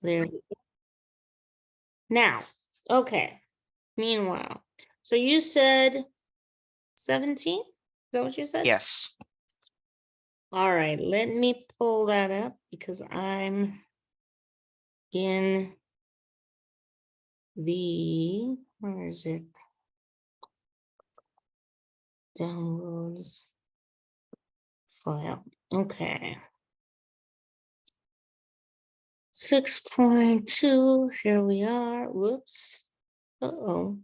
There. Now, okay. Meanwhile, so you said 17? Is that what you said? Yes. All right, let me pull that up because I'm in the, where is it? Downloads file. Okay. 6.2, here we are. Whoops. Uh-oh.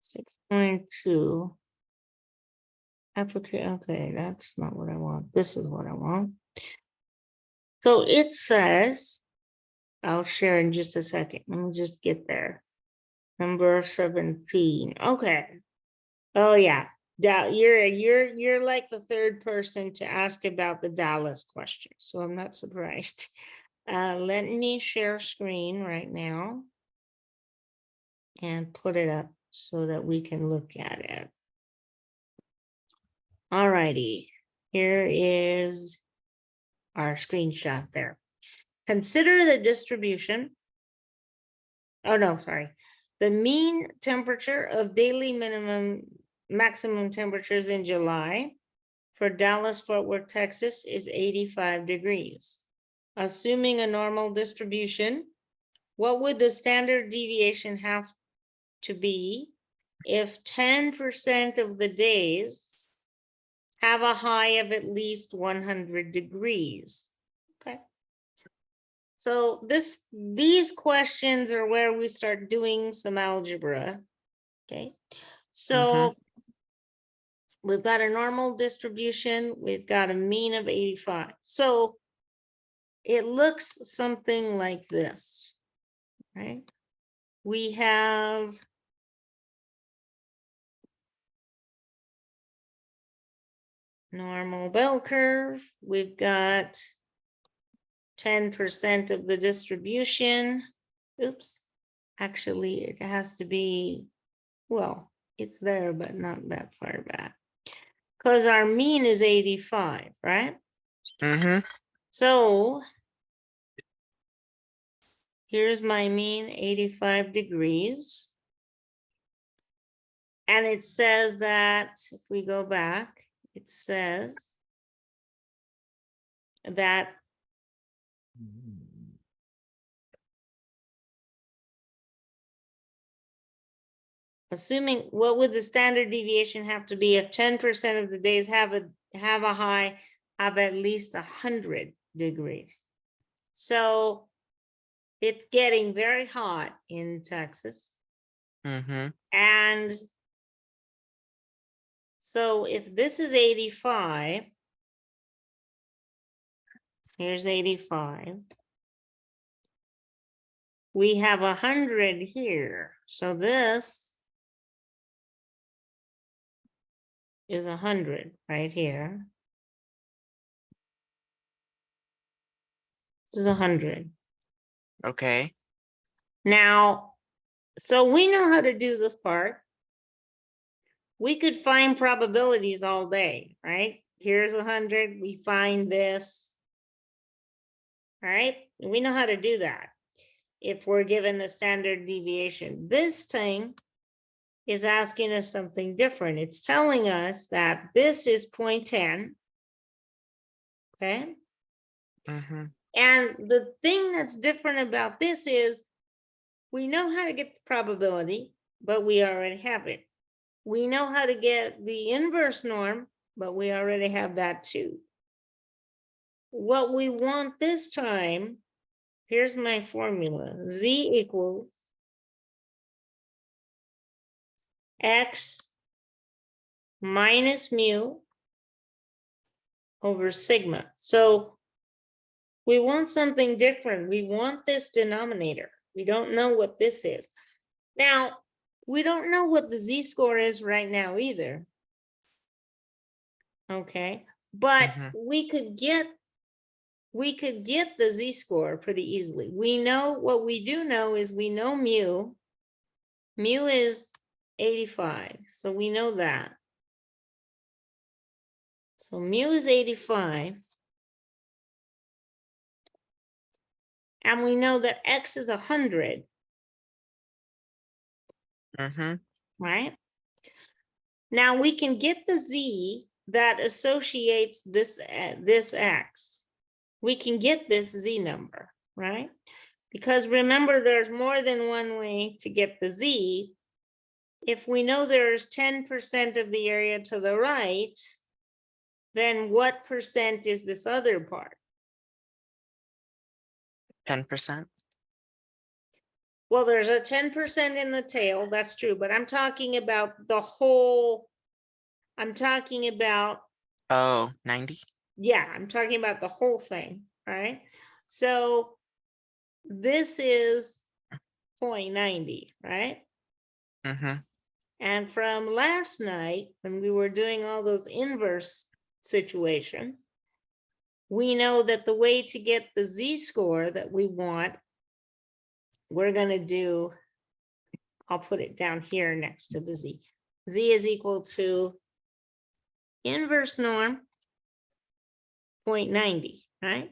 6.2. Application. Okay, that's not what I want. This is what I want. So it says, I'll share in just a second. Let me just get there. Number 17. Okay. Oh yeah. You're like the third person to ask about the Dallas question. So I'm not surprised. Let me share screen right now and put it up so that we can look at it. All righty. Here is our screenshot there. Consider the distribution. Oh, no, sorry. The mean temperature of daily maximum temperatures in July for Dallas, Fort Worth, Texas is 85 degrees. Assuming a normal distribution, what would the standard deviation have to be if 10% of the days have a high of at least 100 degrees? Okay. So these questions are where we start doing some algebra. Okay. So we've got a normal distribution. We've got a mean of 85. So it looks something like this, right? We have normal bell curve. We've got 10% of the distribution. Oops. Actually, it has to be, well, it's there, but not that far back. Because our mean is 85, right? So here's my mean, 85 degrees. And it says that, if we go back, it says that assuming, what would the standard deviation have to be if 10% of the days have a high of at least 100 degrees? So it's getting very hot in Texas. And so if this is 85, here's 85. We have 100 here. So this is 100 right here. This is 100. Okay. Now, so we know how to do this part. We could find probabilities all day, right? Here's 100, we find this. All right, we know how to do that if we're given the standard deviation. This thing is asking us something different. It's telling us that this is 0.10, okay? And the thing that's different about this is we know how to get the probability, but we already have it. We know how to get the inverse norm, but we already have that too. What we want this time, here's my formula. Z equals X minus mu over sigma. So we want something different. We want this denominator. We don't know what this is. Now, we don't know what the Z-score is right now either. Okay, but we could get the Z-score pretty easily. We know, what we do know is we know mu. Mu is 85, so we know that. So mu is 85. And we know that X is 100, right? Now we can get the Z that associates this X. We can get this Z number, right? Because remember, there's more than one way to get the Z. If we know there's 10% of the area to the right, then what percent is this other part? 10%. Well, there's a 10% in the tail, that's true, but I'm talking about the whole, I'm talking about, Oh, 90. yeah, I'm talking about the whole thing, right? So this is 0.90, right? And from last night, when we were doing all those inverse situations, we know that the way to get the Z-score that we want, we're going to do, I'll put it down here next to the Z. Z is equal to inverse norm 0.90, right?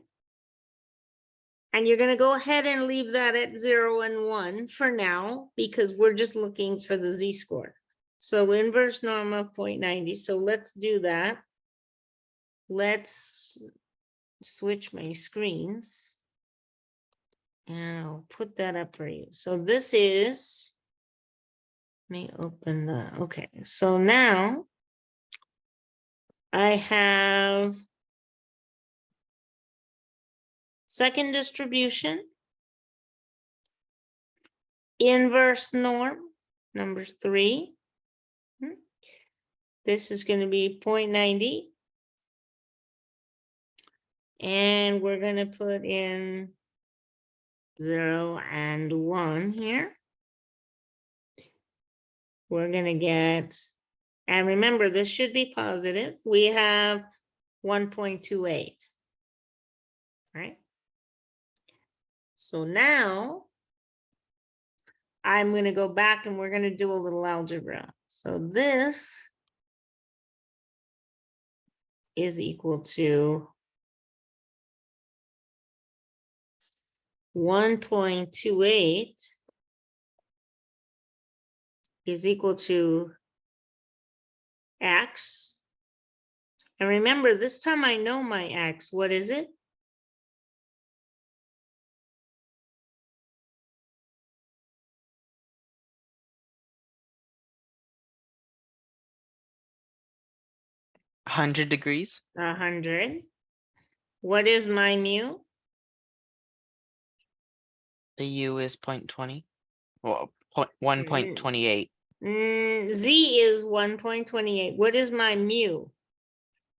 And you're going to go ahead and leave that at 0 and 1 for now, because we're just looking for the Z-score. So inverse norm of 0.90. So let's do that. Let's switch my screens. And I'll put that up for you. So this is, let me open the, okay. So now I have second distribution, inverse norm, number 3. This is going to be 0.90. And we're going to put in 0 and 1 here. We're going to get, and remember, this should be positive. We have 1.28, right? So now I'm going to go back and we're going to do a little algebra. So this is equal to 1.28 is equal to X. And remember, this time I know my X. What is it? $100 degrees. 100. What is my mu? The U is 0.20. Well, 1.28. Z is 1.28. What is my mu?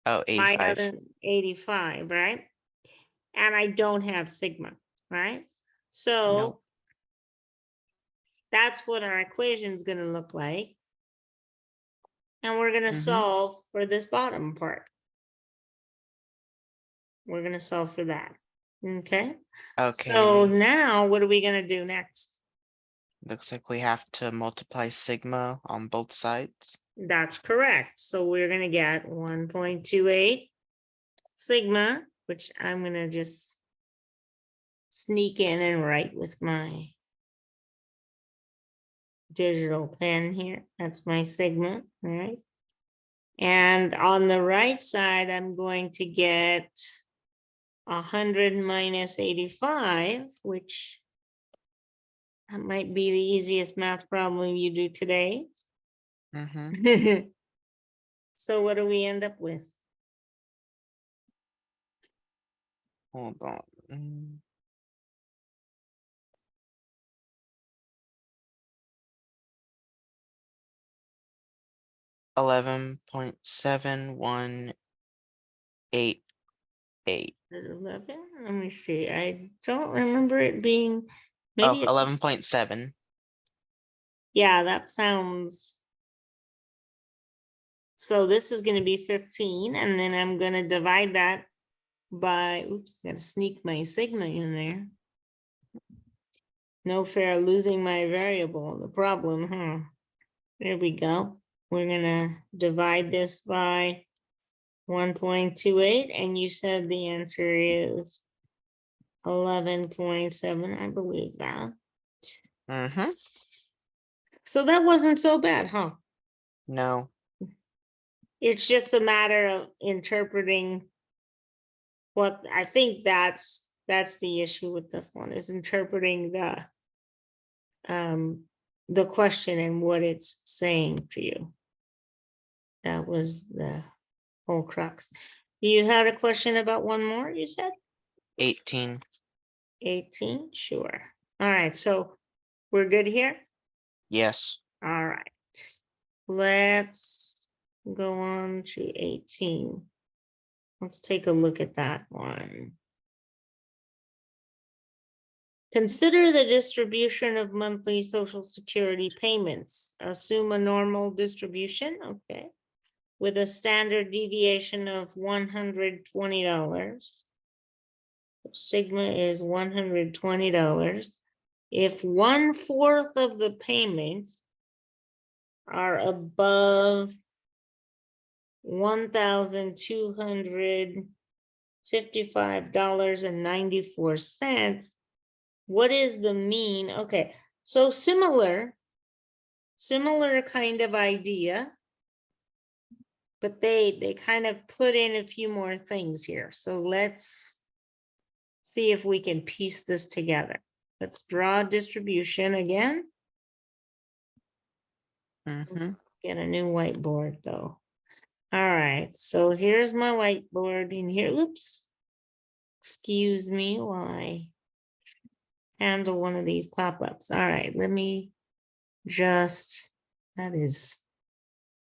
Oh, 85. 85, right? And I don't have sigma, right? So Nope. that's what our equation is going to look like. And we're going to solve for this bottom part. We're going to solve for that. Okay. Okay. So now what are we going to do next? Looks like we have to multiply sigma on both sides. That's correct. So we're going to get 1.28 sigma, which I'm going to just sneak in and write with my digital pen here. That's my sigma, right? And on the right side, I'm going to get 100 minus 85, which might be the easiest math problem you do today. So what do we end up with? Hold on. 11.7188. 11? Let me see. I don't remember it being, maybe 11.7. Yeah, that sounds. So this is going to be 15, and then I'm going to divide that by, oops, got to sneak my sigma in there. No fair losing my variable, the problem, huh? There we go. We're going to divide this by 1.28, and you said the answer is 11.7, I believe that. Mm-hmm. So that wasn't so bad, huh? No. It's just a matter of interpreting what I think that's the issue with this one, is interpreting the question and what it's saying to you. That was the whole crux. You had a question about one more, you said? 18. 18, sure. All right, so we're good here? Yes. All right. Let's go on to 18. Let's take a look at that one. Consider the distribution of monthly Social Security payments. Assume a normal distribution, okay, with a standard deviation of $120. Sigma is $120. If 1/4 of the payments are above $1,255.94, what is the mean? Okay, so similar kind of idea, but they kind of put in a few more things here. So let's see if we can piece this together. Let's draw a distribution again. Mm-hmm. Let's get a new whiteboard though. All right, so here's my whiteboard in here. Oops. Excuse me while I handle one of these pop-ups. All right, let me just, that is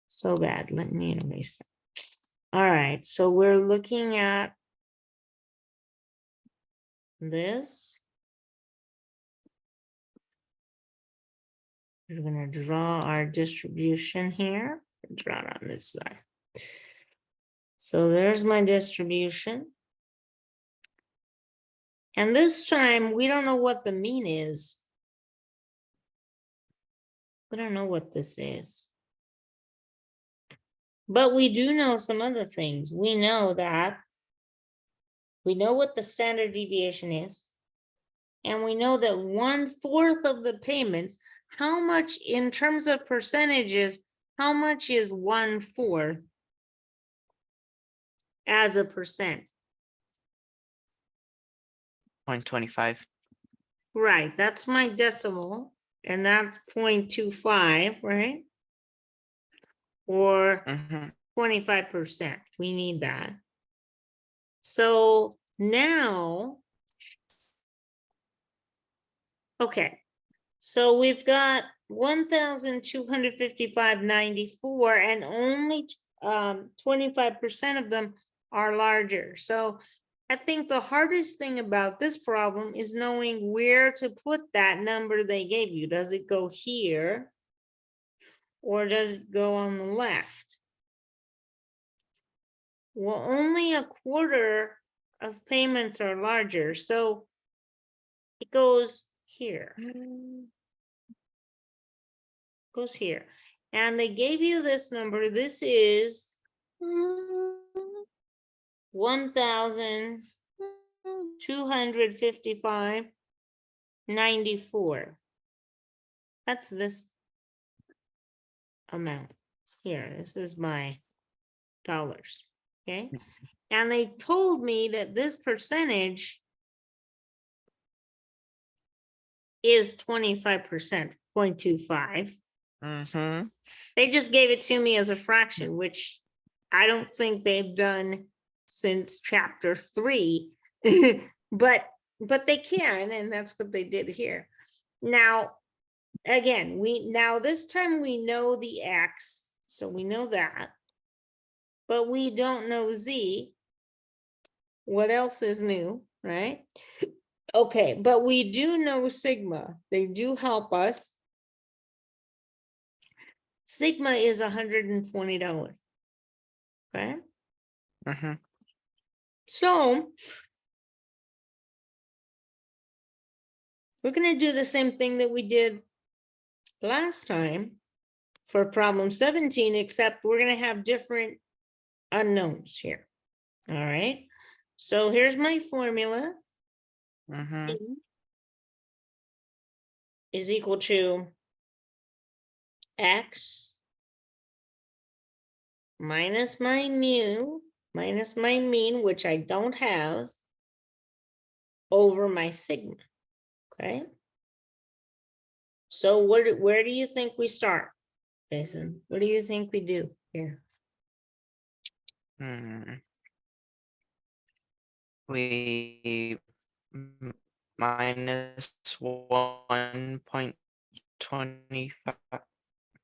so bad. Let me erase that. All right, so we're looking at this. We're gonna draw our distribution here. Draw it on this side. So there's my distribution. And this time, we don't know what the mean is. We don't know what this is. But we do know some other things. We know what the standard deviation is. And we know that 1/4 of the payments, how much in terms of percentages, how much is 1/4 as a percent? 0.25. Right, that's my decimal, and that's 0.25, right? Or Mm-hmm. 25%, we need that. So now, okay, so we've got 1,255.94, and only 25% of them are larger. So I think the hardest thing about this problem is knowing where to put that number they gave you. Does it go here? Or does it go on the left? Well, only 1/4 of payments are larger, so it goes here. Goes here. And they gave you this number. This is 1,255.94. That's this amount here. This is my dollars. Okay. And they told me that this percentage is 25%, 0.25. Mm-hmm. They just gave it to me as a fraction, which I don't think they've done since chapter 3, but they can, and that's what they did here. Now, again, this time we know the X, so we know that, but we don't know Z. What else is new, right? Okay, but we do know sigma. They do help us. Sigma is $120. Okay. Mm-hmm. So we're going to do the same thing that we did last time for problem 17, except we're going to have different unknowns here. All right. So here's my formula. Mm-hmm. is equal to X minus my mu, minus my mean, which I don't have, over my sigma, okay? So where do you think we start, Jason? What do you think we do here? We minus 1.25.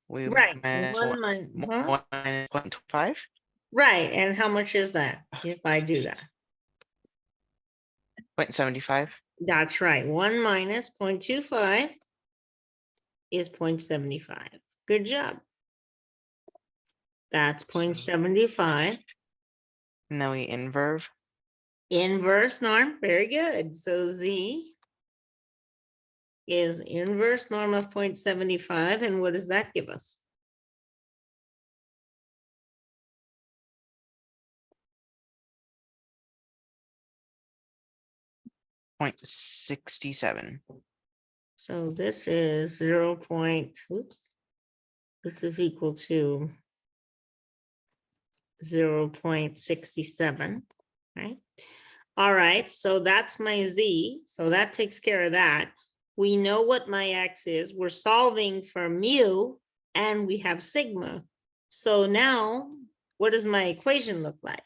We Right, minus one minus, huh? 1.25. Right, and how much is that if I do that? 0.75. That's right, 1 minus 0.25 is 0.75. Good job. That's 0.75. And then we inverse. Inverse norm, very good. So Z is inverse norm of 0.75, and what does that give us? 0.67. So this is 0. Oops. This is equal to 0.67, right? All right, so that's my Z. So that takes care of that. We know what my X is. We're solving for mu and we have sigma. So now what does my equation look like?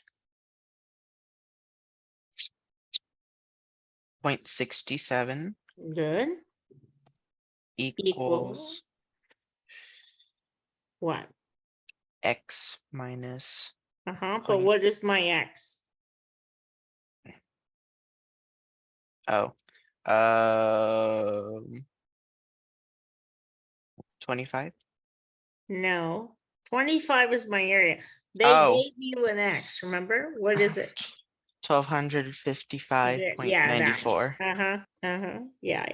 0.67 Good. equals What? X minus But point. what is my X? Oh, 25. No, 25 is my area. They Oh, gave you an X, remember? What is it? Yeah, that. 1255.94. Yeah.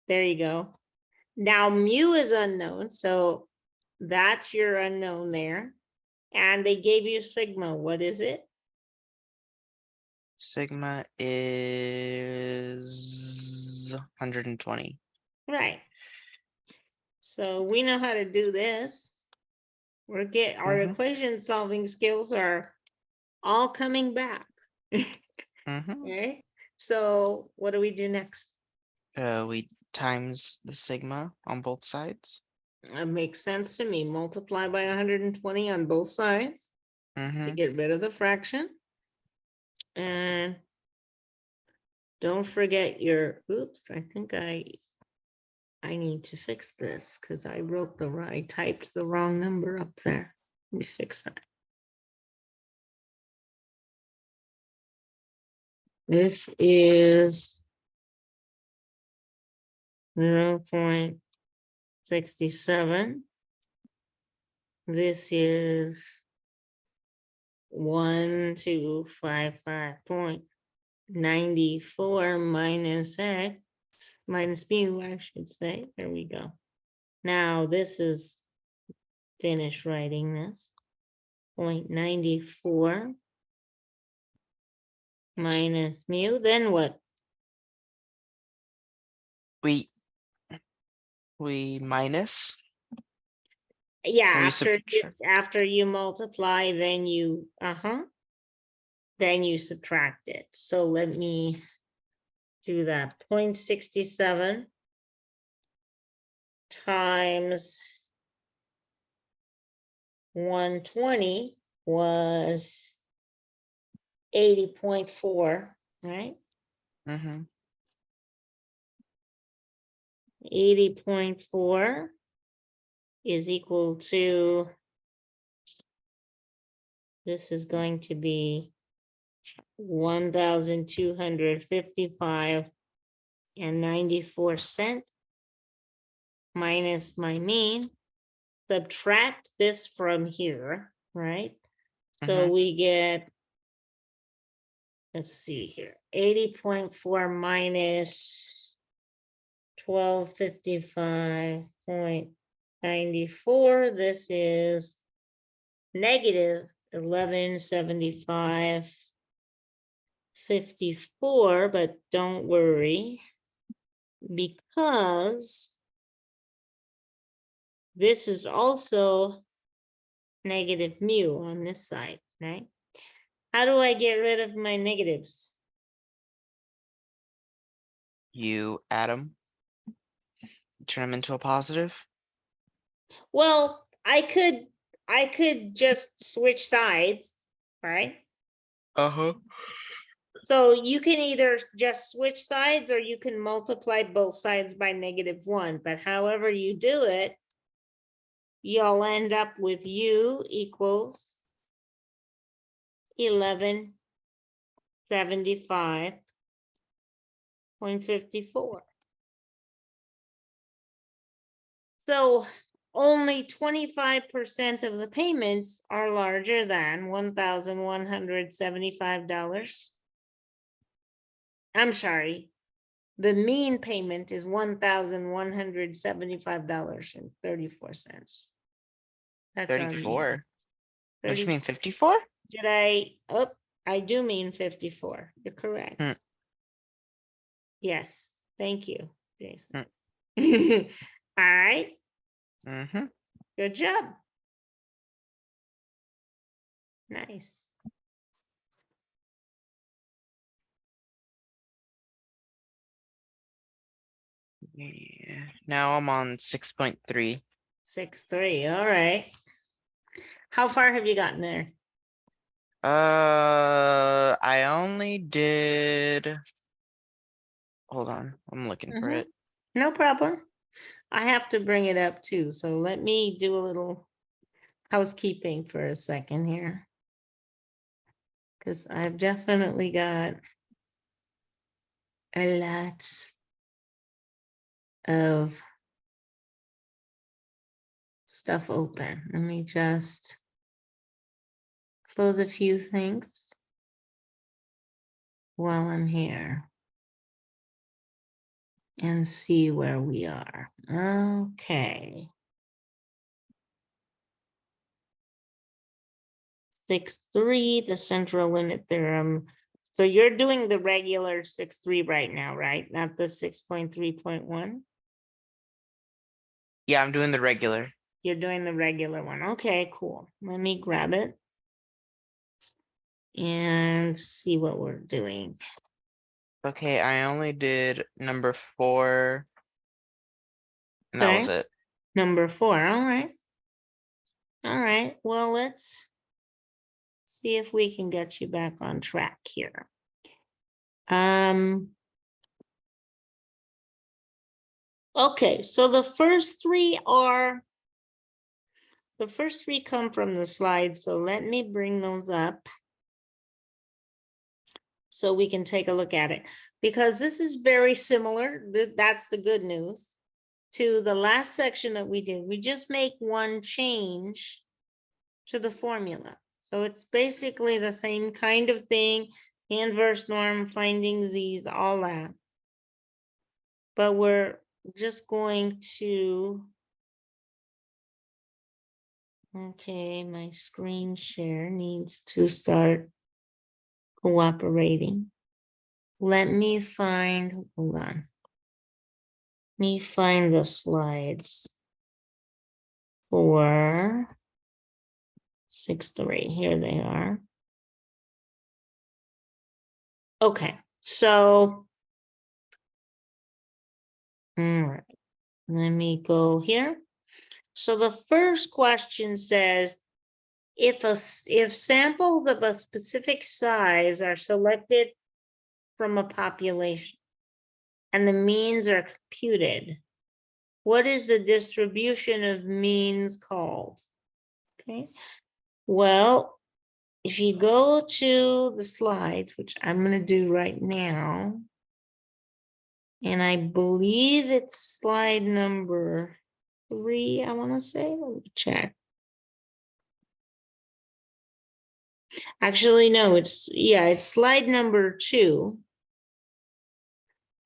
There you go. Now mu is unknown, so that's your unknown there. And they gave you sigma. What is it? Sigma is 120. Right. So we know how to do this. Our Mm-hmm. equation solving skills are all coming back. Mm-hmm. Okay. So what do we do next? We times the sigma on both sides. It makes sense to me. Multiply by 120 on both sides to Mm-hmm. get rid of the fraction. And don't forget your, oops, I think I need to fix this because I typed the wrong number up there. Let me fix that. This is 0.67. This is 1255.94 minus X minus mu, I should say. There we go. Now this is finish writing this. 0.94 minus mu, then what? We minus. Yeah, We after you multiply, then you subtract it. So let me do that. 0.67 times 120 was 80.4, right? Mm-hmm. 80.4 is equal to, this is going to be 1,255.94 minus my mean. Subtract this from here, right? So Mm-hmm. we get, let's see here, 80.4 minus 1255.94. This is negative 1175 54, but don't worry, because this is also negative mu on this side, right? How do I get rid of my negatives? You add them, turn them into a positive. Well, I could just switch sides, right? Uh-huh. So you can either just switch sides or you can multiply both sides by -1, but however you do it, you'll end up with u equals 1175.54. So only 25% of the payments are larger than $1,175. I'm sorry. The mean payment is $1,175.34. That's our mean. 34. Don't you 30. mean 54? Did I? Oh, I do mean 54. You're correct. Hmm. Yes. Thank you, Jason. Hmm. All right. Mm-hmm. Good job. Nice. Yeah. Now I'm on 6.3. 6-3. All right. How far have you gotten there? I only did. Hold on, I'm looking for it. No problem. I have to bring it up too. So let me do a little housekeeping for a second here. Because I've definitely got a lot of stuff open. Let me just close a few things while I'm here and see where we are. Okay. 6-3, the central limit theorem. So you're doing the regular 6-3 right now, right? Not the 6.3.1? Yeah, I'm doing the regular. You're doing the regular one. Okay, cool. Let me grab it and see what we're doing. Okay, I only did number 4. And that was Okay. it. Number 4. All right. All right. Well, let's see if we can get you back on track here. Okay, so the first three come from the slide, so let me bring those up so we can take a look at it, because this is very similar, that's the good news, to the last section that we did. We just make one change to the formula. So it's basically the same kind of thing, inverse norm, finding z's, all that. But we're just going to, okay, my screen share needs to start cooperating. Let me find, hold on. Let me find the slides for 6-3. Here they are. Okay, so, all right, let me go here. So the first question says, if samples of a specific size are selected from a population and the means are computed, what is the distribution of means called? Okay, well, if you go to the slides, which I'm going to do right now, and I believe it's slide number 3, I want to say, let me check. Actually, no, it's slide number 2.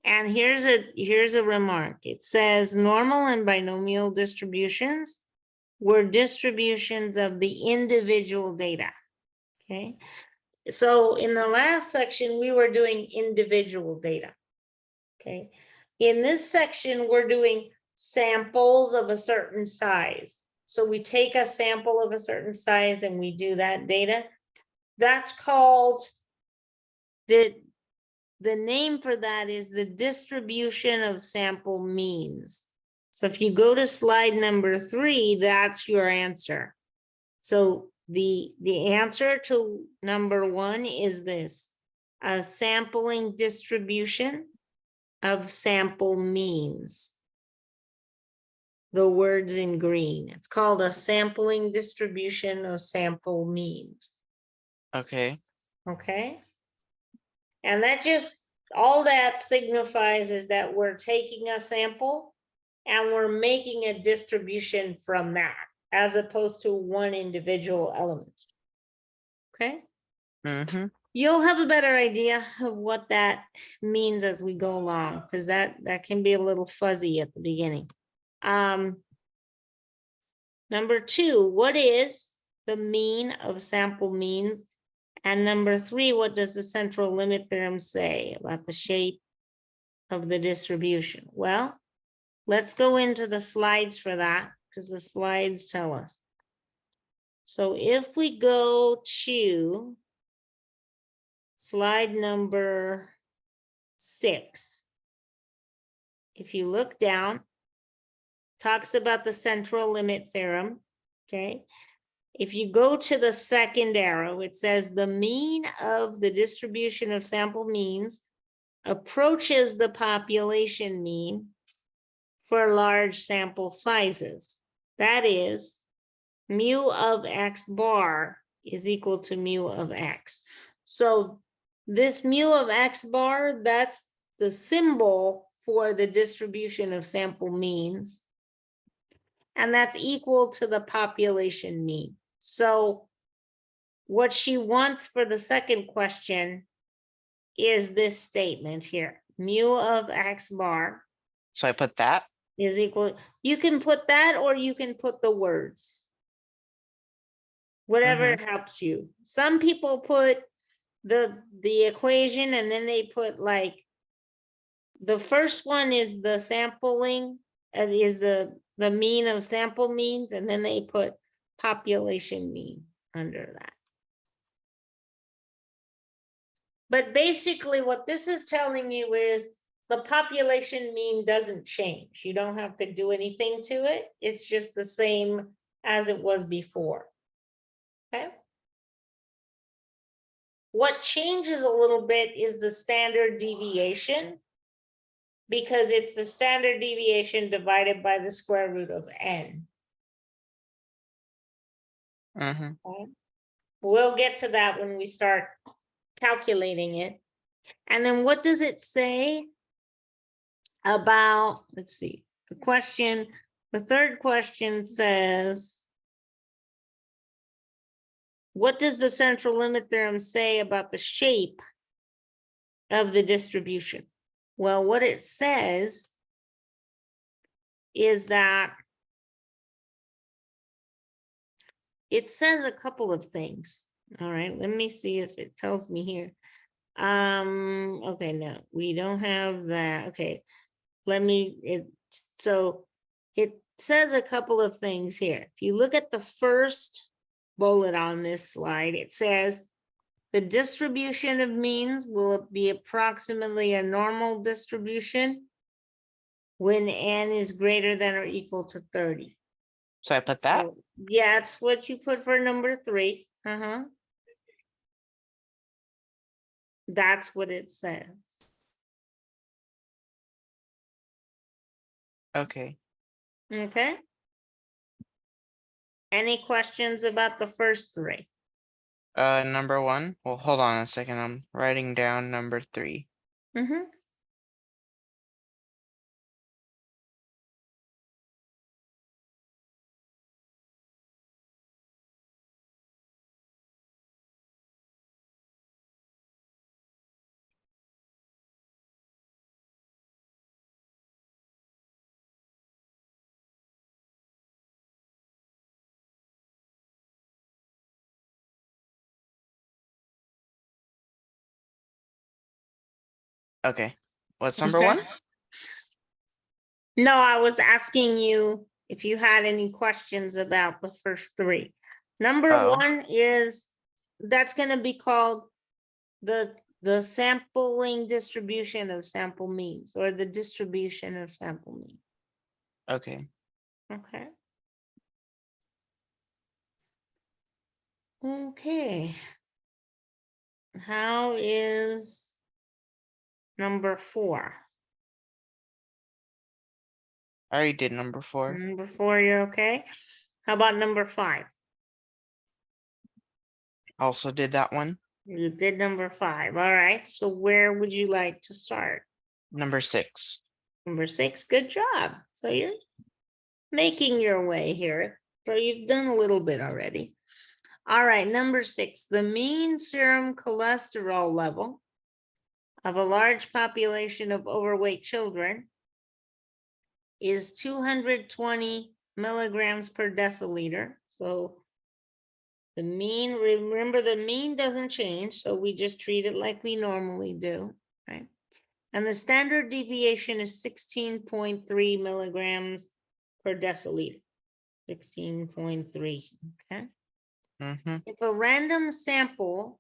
And here's a remark. It says normal and binomial distributions were distributions of the individual data. Okay. So in the last section, we were doing individual data. Okay. In this section, we're doing samples of a certain size. So we take a sample of a certain size and we do that data. That's called the name for that is the distribution of sample means. So if you go to slide number 3, that's your answer. So the answer to number 1 is this: a sampling distribution of sample means. The words in green. It's called a sampling distribution of sample means. Okay. Okay. And that just, all that signifies is that we're taking a sample and we're making a distribution from that, as opposed to one individual element. Okay. Mm-hmm. You'll have a better idea of what that means as we go along, because that can be a little fuzzy at the beginning. Number 2, what is the mean of sample means? And number 3, what does the central limit theorem say about the shape of the distribution? Well, let's go into the slides for that, because the slides tell us. So if we go to slide number 6, if you look down, talks about the central limit theorem, okay? If you go to the second arrow, it says the mean of the distribution of sample means approaches the population mean for large sample sizes. That is, mu of x bar is equal to mu of x. So this mu of x bar, that's the symbol for the distribution of sample means. And that's equal to the population mean. So what she wants for the second question is this statement here. Mu of x bar So I put that. is equal. You can put that or you can put the words. Whatever helps you. Some people put the equation and then they put like, the first one is the sampling, is the mean of sample means, and then they put population mean under that. But basically what this is telling you is the population mean doesn't change. You don't have to do anything to it. It's just the same as it was before. Okay. What changes a little bit is the standard deviation, because it's the standard deviation divided by the square root of n. Mm-hmm. Okay. We'll get to that when we start calculating it. And then what does it say about, let's see, the third question says, what does the central limit theorem say about the shape of the distribution? Well, what it says is that it says a couple of things. All right, let me see if it tells me here. Okay, no, we don't have that. Okay, so it says a couple of things here. If you look at the first bullet on this slide, it says the distribution of means will be approximately a normal distribution when n is greater than or equal to 30. So I put that. So, yeah, that's what you put for number 3. That's what it says. Okay. Okay. Any questions about the first 3? Number 1. Well, hold on a second. I'm writing down number 3. Okay. What's number Okay. one? No, I was asking you if you had any questions about the first three. Number Oh, one is, that's gonna be called the sampling distribution of sample means, or the distribution of sample mean. okay. Okay. Okay. How is number four? I already did number four. Number four, you're okay? How about number five? Also did that one. You did number five. All right. So where would you like to start? Number six. Number six, good job. So you're making your way here. So you've done a little bit already. All right, number six, the mean serum cholesterol level of a large population of overweight children is 220 milligrams per deciliter. So the mean, remember the mean doesn't change, so we just treat it like we normally do, right? And the standard deviation is 16.3 milligrams per deciliter. 16.3, okay? Mm-hmm. If a random sample,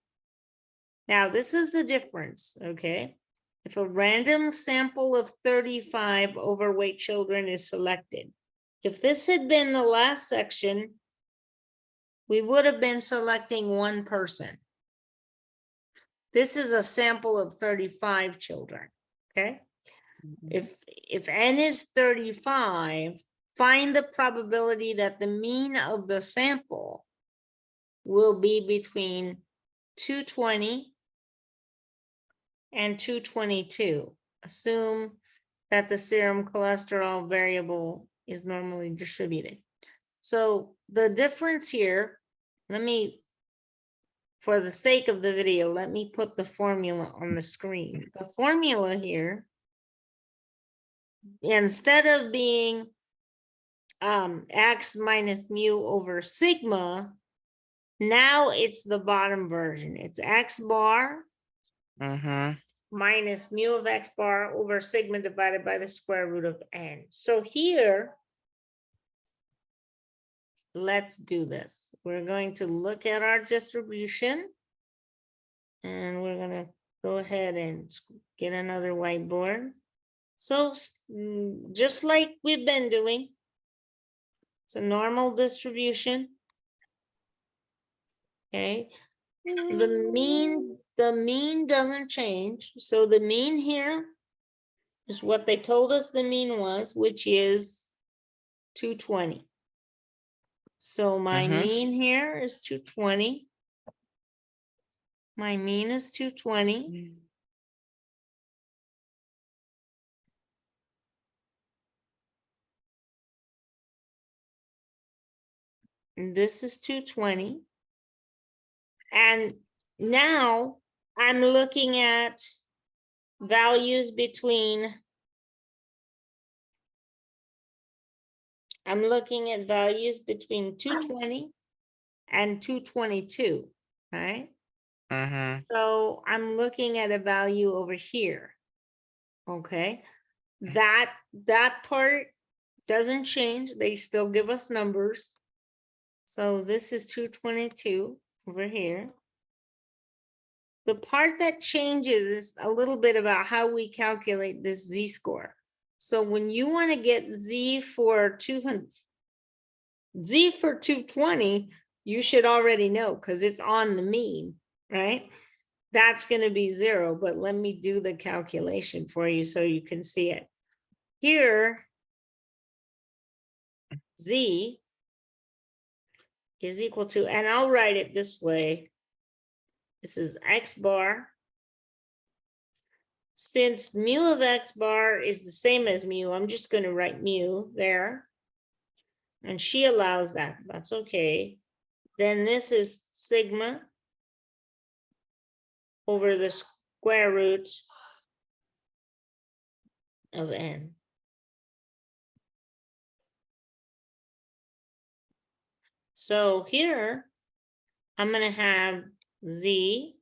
now this is the difference, okay? If a random sample of 35 overweight children is selected, if this had been the last section, we would have been selecting one person. This is a sample of 35 children, okay? If n is 35, find the probability that the mean of the sample will be between 220 and 222. Assume that the serum cholesterol variable is normally distributed. So the difference here, for the sake of the video, let me put the formula on the screen. The formula here, instead of being x minus mu over sigma, now it's the bottom version. It's x bar Mm-hmm. minus mu of x bar over sigma divided by the square root of n. So here, let's do this. We're going to look at our distribution, and we're going to go ahead and get another whiteboard. So just like we've been doing, it's a normal distribution. Okay. The mean doesn't change. So the mean here is what they told us the mean was, which is 220. So my Mm-hmm. mean here is 220. My mean is 220. And this is 220. And now I'm looking at values between, I'm looking at values between 220 and 222, right? Mm-hmm. So I'm looking at a value over here, okay? That part doesn't change. They still give us numbers. So this is 222 over here. The part that changes is a little bit about how we calculate this z-score. So when you want to get z for 200, z for 220, you should already know because it's on the mean, right? That's going to be 0, but let me do the calculation for you so you can see it. Here, z is equal to, and I'll write it this way. This is x bar. Since mu of x bar is the same as mu, I'm just going to write mu there. And she allows that. That's okay. Then this is sigma over the square root of n. So here, I'm going to have z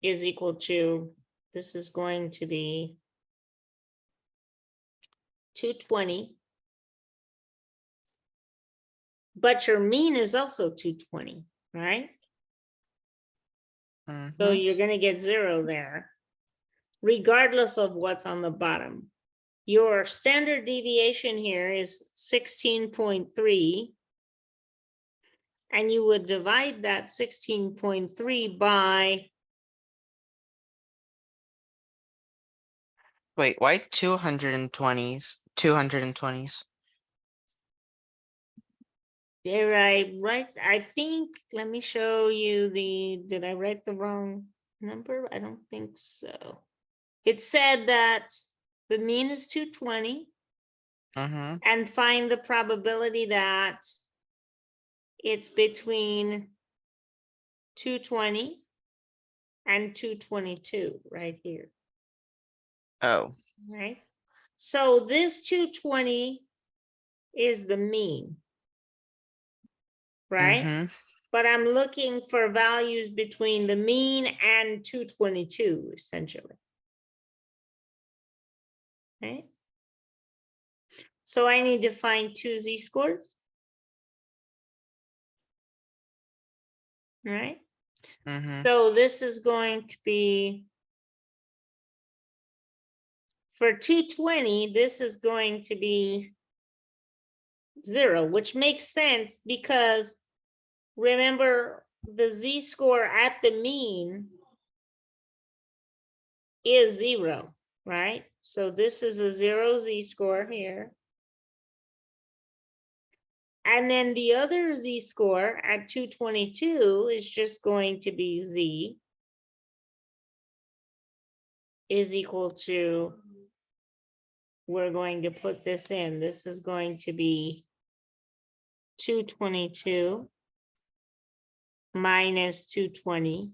is equal to, this is going to be 220. But your mean is also 220, right? So Mhm. you're gonna get 0 there, regardless of what's on the bottom. Your standard deviation here is 16.3. And you would divide that 16.3 by, Wait, why 220s? 220s. there I write, I think, let me show you the, did I write the wrong number? I don't think so. It said that the mean is 220 Mhm. and find the probability that it's between 220 and 222 right here, Oh. right? So this 220 is the mean, right? Mhm. But I'm looking for values between the mean and 222, essentially. Right? So I need to find two z-scores. Right? Mhm. So this is going to be, for 220, this is going to be 0, which makes sense because remember the z-score at the mean is 0, right? So this is a 0 z-score here. And then the other z-score at 222 is just going to be z is equal to, we're going to put this in. This is going to be 222 minus 220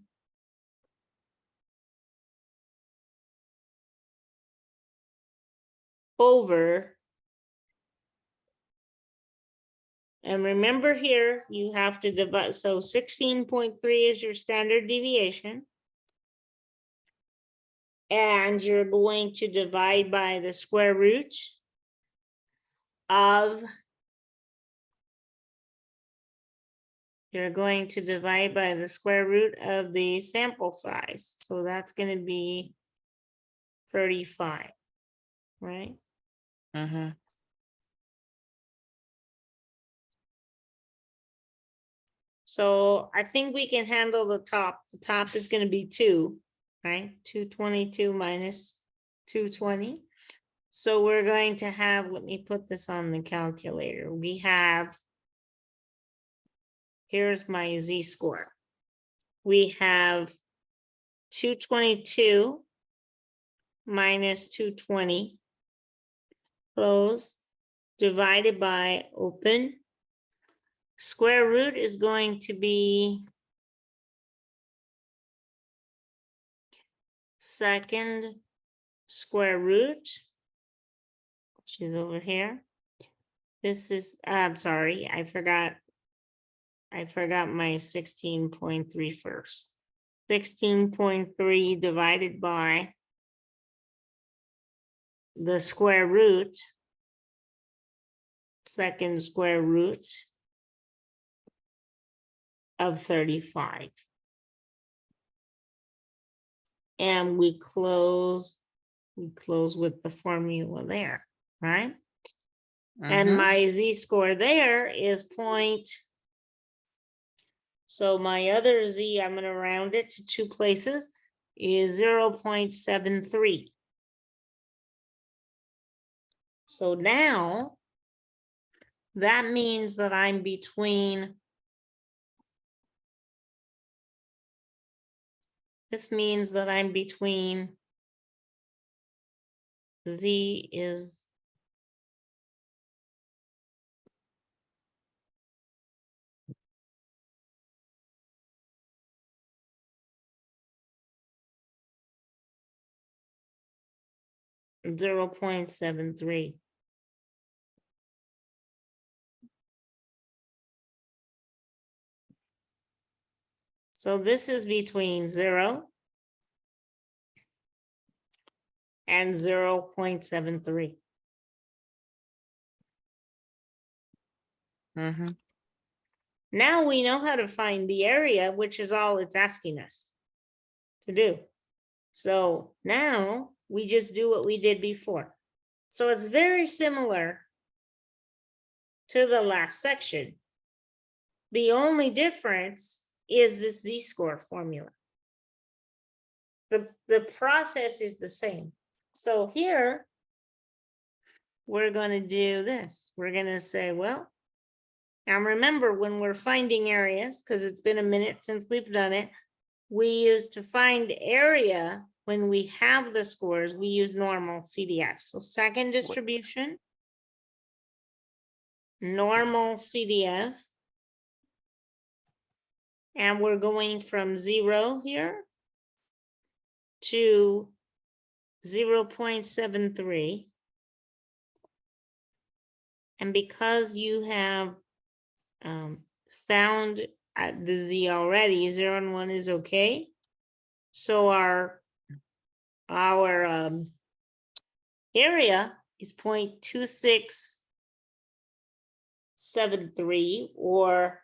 over, and remember here, you have to divide, so 16.3 is your standard deviation. And you're going to divide by the square root of, you're going to divide by the square root of the sample size. So that's going to be 35, right? Mhm. So I think we can handle the top. The top is going to be 2, right? 222 minus 220. So we're going to have, let me put this on the calculator. We have, here's my z-score. We have 222 minus 220, close, divided by open. Square root is going to be second square root, which is over here. This is, I'm sorry, I forgot my 16.3 first. 16.3 divided by the square root, second square root of 35. And we close with the formula there, right? And Mhm. my z-score there is point. So my other z, I'm going to round it to 2 places, is 0.73. So now that means that I'm between, this means that I'm between, z is 0.73. So this is between 0 and 0.73. Mm-hmm. Now we know how to find the area, which is all it's asking us to do. So now we just do what we did before. So it's very similar to the last section. The only difference is this z-score formula. The process is the same. So here, we're going to do this. We're going to say, well, now remember when we're finding areas, because it's been a minute since we've done it, we use to find area when we have the scores, we use normal CDF. So second distribution, normal CDF. And we're going from 0 here to 0.73. And because you have found the already 0 and 1 is okay. So our area is 0.2673 or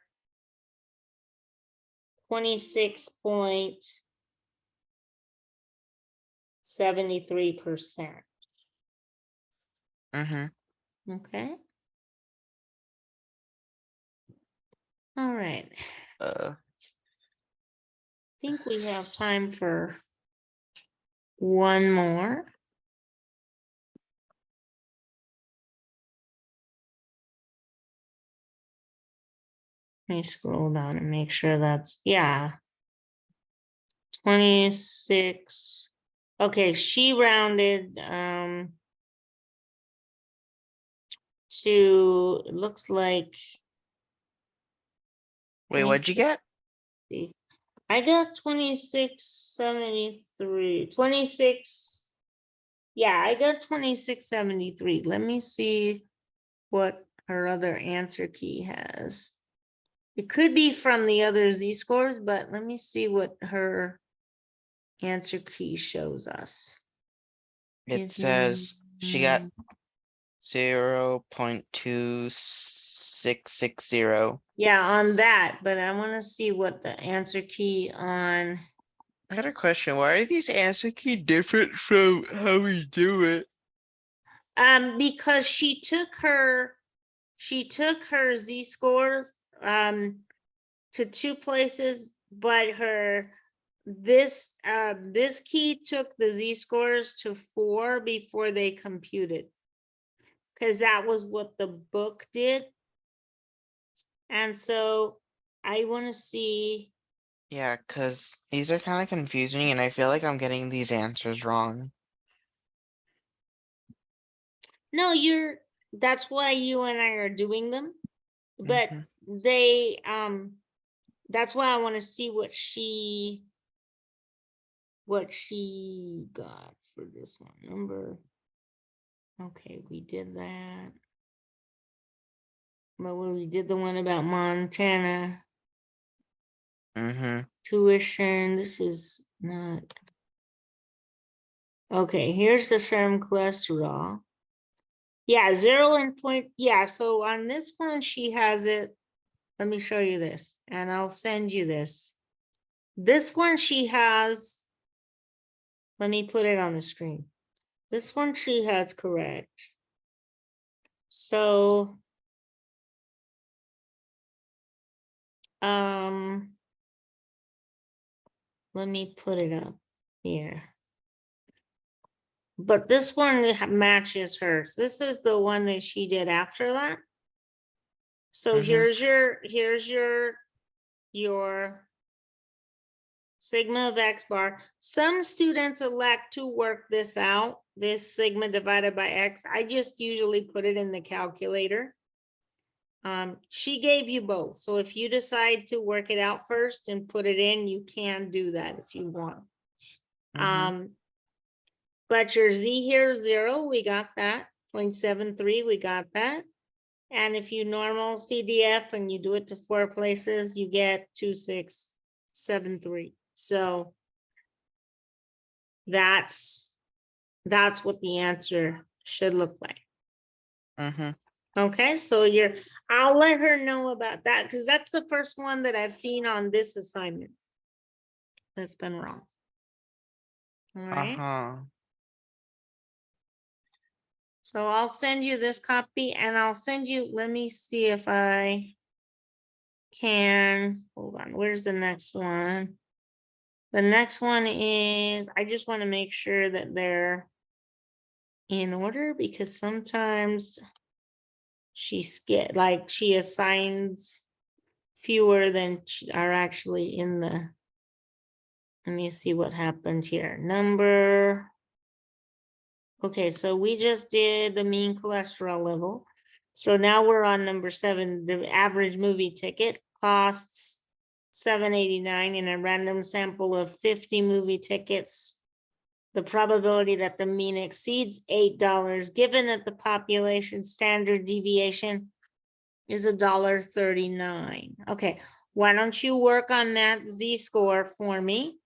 26.73%. Mm-hmm. Okay. All right. I think we have time for one more. Let me scroll down and make sure that's, yeah. 26. Okay, she rounded to, it looks like. Wait, what'd you get? I got 2673. 26. Yeah, I got 2673. Let me see what her other answer key has. It could be from the other z-scores, but let me see what her answer key shows us. It says she got 0.2660. Yeah, on that, but I want to see what the answer key on. I got a question. Why are these answer key different from how we do it? Because she took her z-scores to 2 places, but this key took the z-scores to 4 before they computed, because that was what the book did. And so I want to see. Yeah, because these are kind of confusing and I feel like I'm getting these answers wrong. No, that's why you and I are doing them. But Mhm. that's why I want to see what she got for this one. Number. Okay, we did that. But when we did the one about Montana tuition, this is not. Okay, here's the serum cholesterol. Yeah, 0 and point. Yeah, so on this one, she has it. Let me show you this, and I'll send you this. This one she has. Let me put it on the screen. This one she has correct. So, let me put it up here. But this one matches hers. This is the one that she did after that. So here's your sigma of x bar. Some students elect to work this out, this sigma divided by x. I just usually put it in the calculator. She gave you both. So if you decide to work it out first and put it in, you can do that if you want. But your z here, 0, we got that. 0.73, we got that. And if you normal CDF and you do it to 4 places, you get 2673. So that's That's what the answer should look like. Mm-hmm. Okay, so I'll let her know about that because that's the first one that I've seen on this assignment that's been wrong. All right. Uh-huh. So I'll send you this copy and I'll send you, let me see if I can, hold on, where's the next one? The next one is, I just want to make sure that they're in order because sometimes she assigns fewer than are actually in the, let me see what happened here. Okay, so we just did the mean cholesterol level. So now we're on number 7. The average movie ticket costs $7.89 in a random sample of 50 movie tickets. The probability that the mean exceeds $8, given that the population standard deviation is $1.39. Okay, why don't you work on that Z-score for me?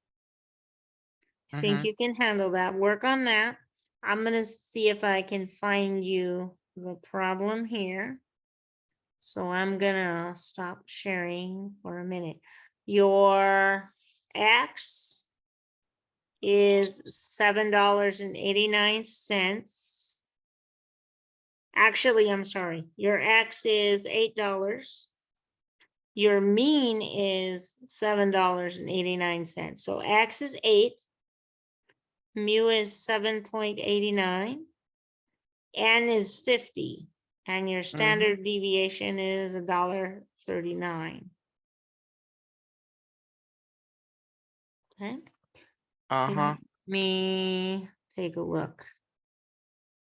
I think Mm-hmm. you can handle that. Work on that. I'm gonna see if I can find you the problem here. So I'm gonna stop sharing for a minute. Your X is $7.89. Actually, I'm sorry. Your X is $8. Your mean is $7.89. So X is 8. Mu is 7.89. N is 50. And your Mm-hmm. standard deviation is $1.39. Okay. Uh-huh. Let me take a look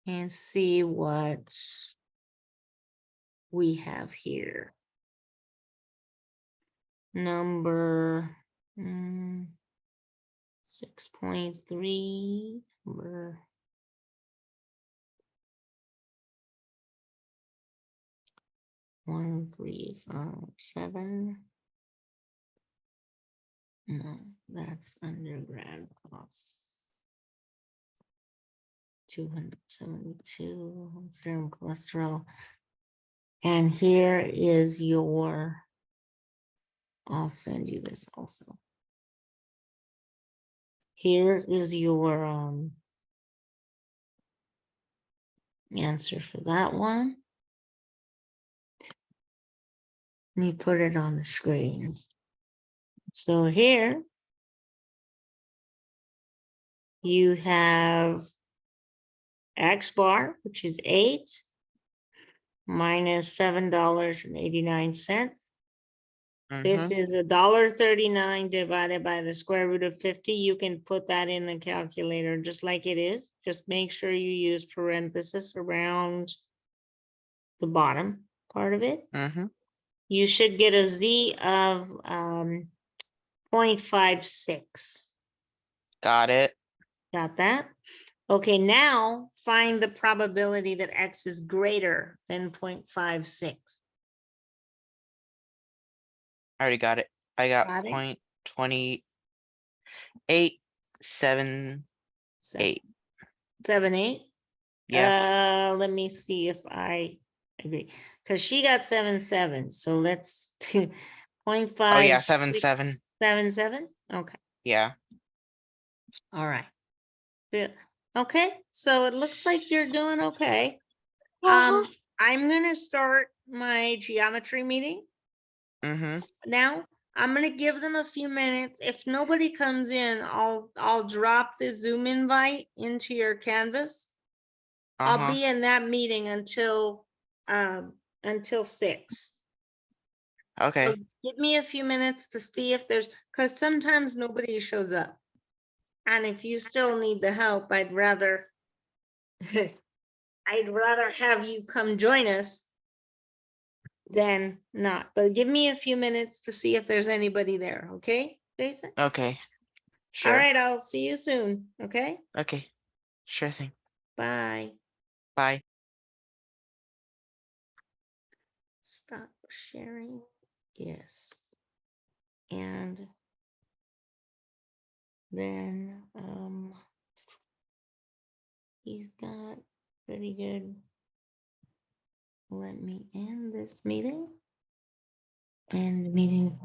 and see what we have here. Number 6.3, number 1357. No, that's undergrad costs. 272 serum cholesterol. And here is your, I'll send you this also. Here is your answer for that one. Let me put it on the screen. So here you have X bar, which is 8 minus $7.89. This Mm-hmm. is $1.39 divided by the square root of 50. You can put that in the calculator just like it is. Just make sure you use parentheses around the bottom part of it. Mm-hmm. You should get a Z of 0.56. Got it. Got that? Okay, now find the probability that X is greater than 0.56. I already got it. I got Got it? 0.2878. 7.8. Yeah. Let me see if I agree. Because she got 7.7. So let's 0.5. Oh yeah, 7.7. 7.7. Okay. Yeah. All right. Good. Okay. So it looks like you're doing okay. I'm gonna start my geometry meeting Mm-hmm. now. I'm gonna give them a few minutes. If nobody comes in, I'll drop the Zoom invite into your Canvas. I'll Uh-huh. be in that meeting until 6. So Okay. give me a few minutes to see if there's, because sometimes nobody shows up. And if you still need the help, I'd rather have you come join us than not. But give me a few minutes to see if there's anybody there, okay, Jason? Okay. All Sure. right, I'll see you soon, okay? Okay. Sure thing. Bye. Bye. Stop sharing. Yes. And then He's got pretty good. Let me end this meeting. And meeting.